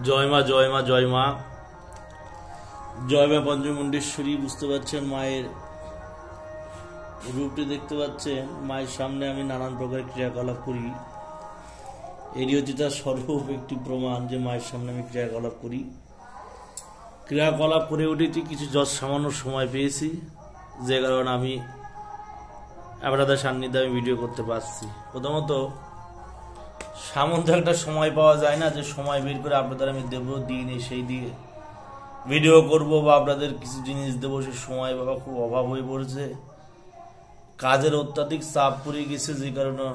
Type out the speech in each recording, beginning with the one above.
জয় মা জয় মা জয় মা জয় মা পঞ্চমুণ্ডেশ্বরী। বুঝতে পারছেন মায়ের রূপটি দেখতে পাচ্ছেন। মায়ের সামনে আমি নানান প্রকার ক্রিয়াকলাপ করি, এরই হচ্ছে তার স্বরূপ একটি প্রমাণ যে মায়ের সামনে আমি ক্রিয়াকলাপ করি। ক্রিয়াকলাপ করে উঠেছি, কিছু সামান্য সময় পেয়েছি, যে কারণে আমি আপনাদের সান্নিধ্যে আমি ভিডিও করতে পারছি। প্রথমত সামান্য একটা সময় পাওয়া যায় না যে সময় বের করে আপনাদের আমি দেবো, দিনে সেই দিয়ে ভিডিও করব বা আপনাদের কিছু জিনিস দেবো, সে সময় বাবা খুব অভাব হয়ে পড়েছে। কাজের অত্যাধিক চাপ পড়ে গেছে, যে কারণে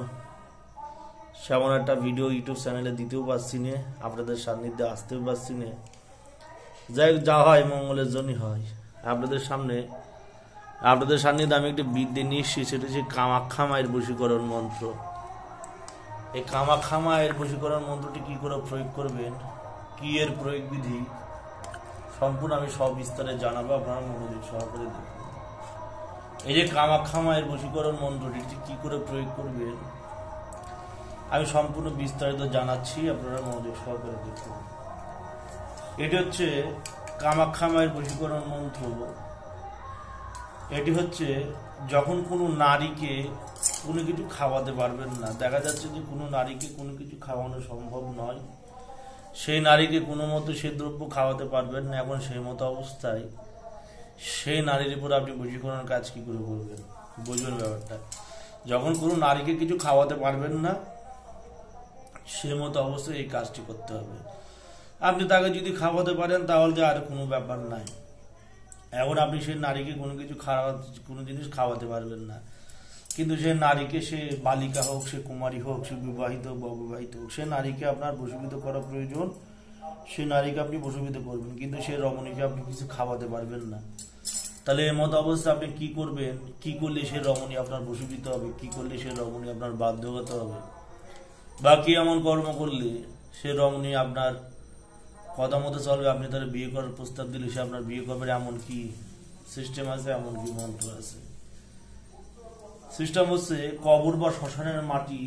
সেমন একটা ভিডিও ইউটিউব চ্যানেলে দিতেও পারছি না, আপনাদের সান্নিধ্যে আসতেও পারছি না। যাই হোক, যা হয় মঙ্গলের জন্যই হয়। আপনাদের সান্নিধ্যে আমি একটি বিদ্যে নিয়ে এসেছি, সেটা হচ্ছে কামাখ্যা মায়ের বশীকরণ মন্ত্র। এই কামাখ্যা মায়ের বশীকরণ মন্ত্রটি কি করে প্রয়োগ করবেন, কি এর প্রয়োগ বিধি, সম্পূর্ণ আমি সব বিস্তারে জানাবো, আপনারা মনোযোগ সহকারে দেখুন। এই যে কামাখ্যা মায়ের বশীকরণ মন্ত্রটি কি করে প্রয়োগ করবেন আমি সম্পূর্ণ বিস্তারিত জানাচ্ছি, আপনারা মনোযোগ সহকারে দেখুন। এটি হচ্ছে কামাখ্যা মায়ের বশীকরণ মন্ত্র। এটি হচ্ছে যখন কোনো নারীকে কোনো কিছু খাওয়াতে পারবেন না, দেখা যাচ্ছে যে কোনো নারীকে কোনো কিছু খাওয়ানো সম্ভব নয়, সেই নারীকে কোনো মতো সে দ্রব্য খাওয়াতে পারবেন না, এখন সেই মতো অবস্থায় সেই নারীর উপর আপনি বশীকরণের কাজ কি করে করবেন বুঝবেন ব্যাপারটা। যখন কোনো নারীকে কিছু খাওয়াতে পারবেন না, সে মতো অবস্থায় এই কাজটি করতে হবে। আপনি তাকে যদি খাওয়াতে পারেন তাহলে আর কোনো ব্যাপার নাই। এখন আপনি সেই নারীকে কোনো জিনিস খাওয়াতে পারবেন না, কিন্তু সে নারীকে, সে বালিকা হোক, সে কুমারী হোক, সে বিবাহিত হোক বা অবিবাহিত হোক, সে নারীকে আপনার বশীভূত করা প্রয়োজন। সে নারীকে আপনি বশীভূত করবেন, কিন্তু সে রমণীকে আপনি কিছু খাওয়াতে পারবেন না। তাহলে এর মতো অবস্থা আপনি কি করবেন, কি করলে সে রমণী আপনার বশীভূত হবে, কি করলে সে রমণী আপনার বাধ্যগত হবে, বা কি এমন কর্ম করলে সে রমণী আপনার কথা মতো চলবে, আপনি তার বিয়ে করার প্রস্তাব দিলে সে আপনার বিয়ে করবে, এমন কি সিস্টেম আছে, এমন কি মন্ত্র আছে। সিস্টেম হচ্ছে কবর বা শ্মশানের মাটি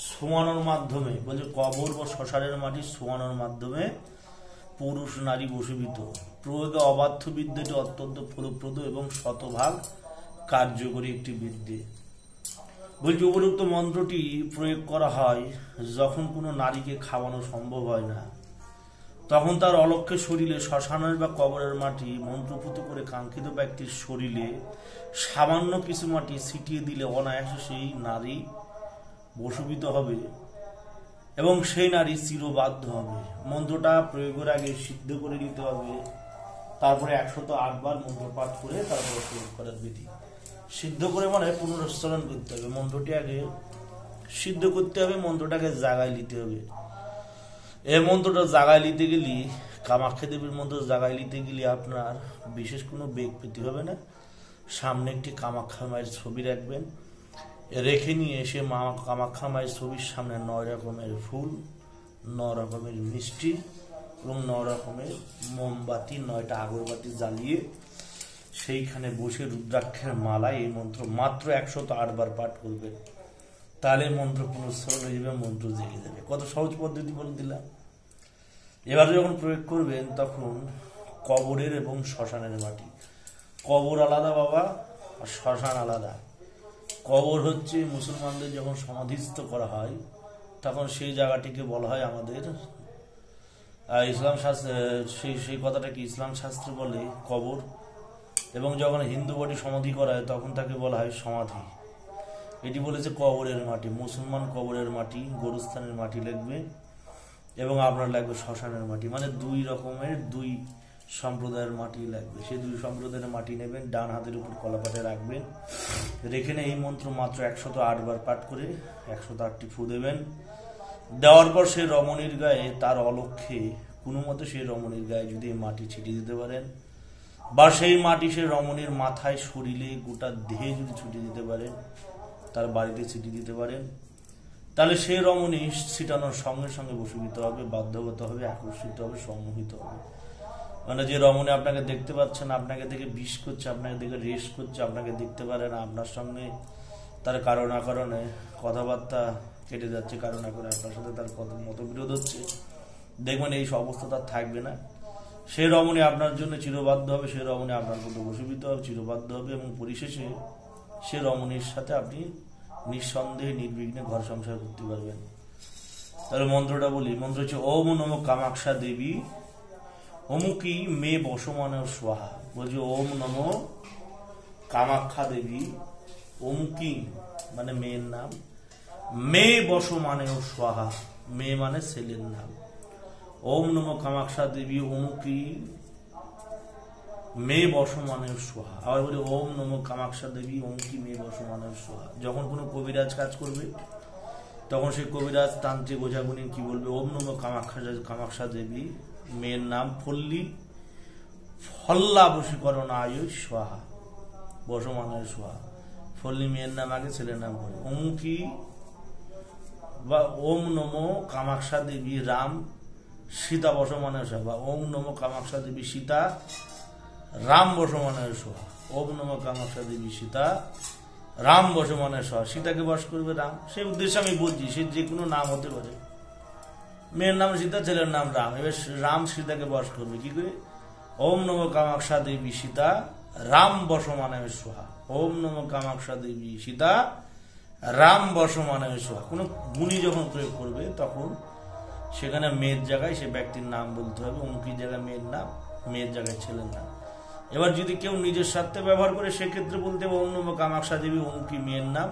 ছোঁয়ানোর মাধ্যমে, বলছে কবর বা শ্মশানের মাটি ছোঁয়ানোর মাধ্যমে পুরুষ নারী বশীভূত। প্রয়োগে অবাধ্য বিদ্যাটি অত্যন্ত ফলপ্রদ এবং শতভাগ কার্যকরী একটি বিদ্যে। বলছে উপযুক্ত মন্ত্রটি প্রয়োগ করা হয় যখন কোনো নারীকে খাওয়ানো সম্ভব হয় না, তখন তার অলক্ষ্যে শরীরে শ্মশানের বা কবরের মাটি মন্ত্রপুত করে কাঙ্ক্ষিত ব্যক্তির শরীরে সামান্য কিছু মাটি ছিটিয়ে দিলে অনায়াসে সেই নারী বশীভূত হবে এবং সেই নারী চিরবাধ্য হবে। মন্ত্রটা প্রয়োগের আগে সিদ্ধ করে নিতে হবে, তারপরে 108 বার মন্ত্র পাঠ করে তারপরে প্রয়োগ করার বিধি। সিদ্ধ করে মানে পুনরুচ্চারণ করতে হবে, মন্ত্রটি আগে সিদ্ধ করতে হবে, মন্ত্রটাকে জাগায় নিতে হবে। এই মন্ত্রটা জাগায় নিতে গেলে, কামাখ্যা দেবীর মন্ত্র জাগায় নিতে গেলে আপনার বিশেষ কোনো বেগ পেতে হবে না। সামনে একটি কামাখ্যা মায়ের ছবি রাখবেন, রেখে নিয়ে এসে কামাখ্যা মায়ের ছবির সামনে 9 রকমের ফুল, 9 রকমের মিষ্টি এবং 9 রকমের মোমবাতি, 9টা আগরবাতি জ্বালিয়ে সেইখানে বসে রুদ্রাক্ষের মালায় এই মন্ত্র মাত্র 108 বার পাঠ করবেন। তাহলে মন্ত্র পুনঃস্মরণ হয়ে যাবে, মন্ত্র জেগে যাবে। কত সহজ পদ্ধতি বলে দিলাম। এবারে যখন প্রয়োগ করবেন তখন কবরের এবং শ্মশানের মাটি, কবর আলাদা বাবা আর শ্মশান আলাদা। কবর হচ্ছে মুসলমানদের যখন সমাধিস্থ করা হয় তখন সেই জায়গাটিকে বলা হয় আমাদের ইসলাম শাস্ত্র, সেই কথাটাকে ইসলাম শাস্ত্র বলে কবর, এবং যখন হিন্দু বডি সমাধি করা হয় তখন তাকে বলা হয় সমাধি। এটি বলেছে কবরের মাটি, মুসলমান কবরের মাটি, গোরস্থানের মাটি লাগবে এবং আপনার লাগবে শ্মশানের মাটি, মানে 2 রকমের 2 সম্প্রদায়ের মাটি লাগবে। সেই 2 সম্প্রদায়ের মাটি নেবেন, ডান হাতের উপর কলাপাটে রাখবেন, রেখে এই মন্ত্র মাত্র 108 বার পাঠ করে 108টি ফু দেবেন। দেওয়ার পর সেই রমণীর গায়ে, তার অলক্ষ্যে কোনো মতো সেই রমণীর গায়ে যদি মাটি ছিটিয়ে দিতে পারেন, বা সেই মাটি সেই রমণীর মাথায়, শরীরে, গোটা দেহে যদি ছুটিয়ে দিতে পারেন, তার বাড়িতে ছিটিয়ে দিতে পারেন, তাহলে সেই রমণী ছিটানোর সঙ্গে সঙ্গে বশীভূত হবে, বাধ্যগত হবে, আকর্ষিত হবে, সম্মোহিত হবে। মানে যে রমণী আপনাকে দেখতে পাচ্ছেন, আপনাকে দেখে বিষ করছে, আপনাকে দেখে রেস করছে, আপনাকে দেখতে পারে না, আপনার সঙ্গে তার কারণ না কারণে কথাবার্তা কেটে যাচ্ছে, কারণ না করে আপনার সাথে তার মতবিরোধ হচ্ছে, দেখবেন এই অবস্থা তার থাকবে না। সে রমণী আপনার জন্য চিরবাধ্য হবে, সে রমণী আপনার প্রতি বশীভূত হবে, চিরবাধ্য হবে, এবং পরিশেষে সে রমণীর সাথে আপনি নিঃসন্দেহে নির্বিঘ্নে ঘর সংসার করতে পারবেন। তাহলে মন্ত্রটা বলি, মন্ত্র হচ্ছে ওম নমো কামাক্ষা দেবী অমুকি মে বসমান স্বাহা। বলছি ওম নমো কামাক্ষা দেবী অমুকি মানে মেয়ের নাম, মে বসমানে স্বাহা, মেয়ে মানে ছেলের নাম। ওম নমো কামাক্ষা দেবী অমুকি মে বসমানে স্বাহা। আবার বলি ওম নমো কামাক্ষা দেবী অমুকি মে বসমানে স্বাহা। যখন কোনো কবিরাজ কাজ করবে তখন সেই কবিরাজ তান্ত্রিক ওঝাগুনি কি বলবে, ওম নমো কামাক্ষা দেবী, মেয়ের নাম ফল্লী, ফল্লা বশীকরণ আয় স্বাহা, বসমানের স্বাহা। ফল্লী মেয়ের নাম আগে, ছেলের নাম করে। অমুকি বা ওম নমো কামাক্ষা দেবী রাম সীতা বসমানের স্বাহা, বা ওম নমো কামাক্ষা দেবী সীতা রাম বসমানের স্বাহা। ওম নমো কামাক্ষা দেবী সীতা রাম বসমানের স্বাহা। সীতাকে বশ করবে রাম, সেই উদ্দেশ্যে আমি বলছি। সে যে কোনো নাম হতে পারে, মেয়ের নাম সীতা, ছেলের নাম রাম। এবার রাম সীতাকে বশ করবে কি করে, ওম নমো কামাক্ষা দেবী সীতা রাম বসমানের স্বাহা। ওম নমো কামাক্ষা দেবী সীতা রাম বসমানের স্বাহা। কোনো গুণী যখন প্রয়োগ করবে তখন সেখানে মেয়ের জায়গায় সে ব্যক্তির নাম বলতে হবে, অমুকির জায়গায় মেয়ের নাম, মেয়ের জায়গায় ছেলের নাম। এবার যদি কেউ নিজের স্বার্থে ব্যবহার করে সেক্ষেত্রে বলতে হবে ওম নমো কামাক্ষা দেবী অমুকি মেয়ের নাম,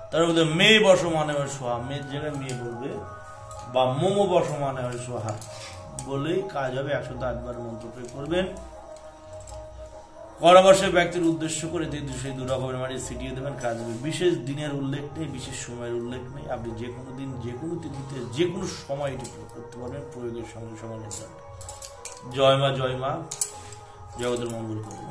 তার বলতে মেয়ে বসমানে স্বাহা, মেয়ের জায়গায় মেয়ে বলবে, বা মোমো বসমানে স্বাহা বলেই কাজ হবে। 108 বার মন্ত্র প্রয়োগ করবেন। পরামর্শ ব্যক্তির উদ্দেশ্য করে সেই 2 রকমের মাটি ছিটিয়ে দেবেন, কাজ হবে। বিশেষ দিনের উল্লেখ নেই, বিশেষ সময়ের উল্লেখ নেই। আপনি যে কোনো দিন, যে কোনো তিথিতে, যে কোনো সময় এটি প্রয়োগ করতে পারবেন, প্রয়োগের সঙ্গে সঙ্গে নির্ধারণ। জয় মা, জয় মা, জগতের মঙ্গল করুন।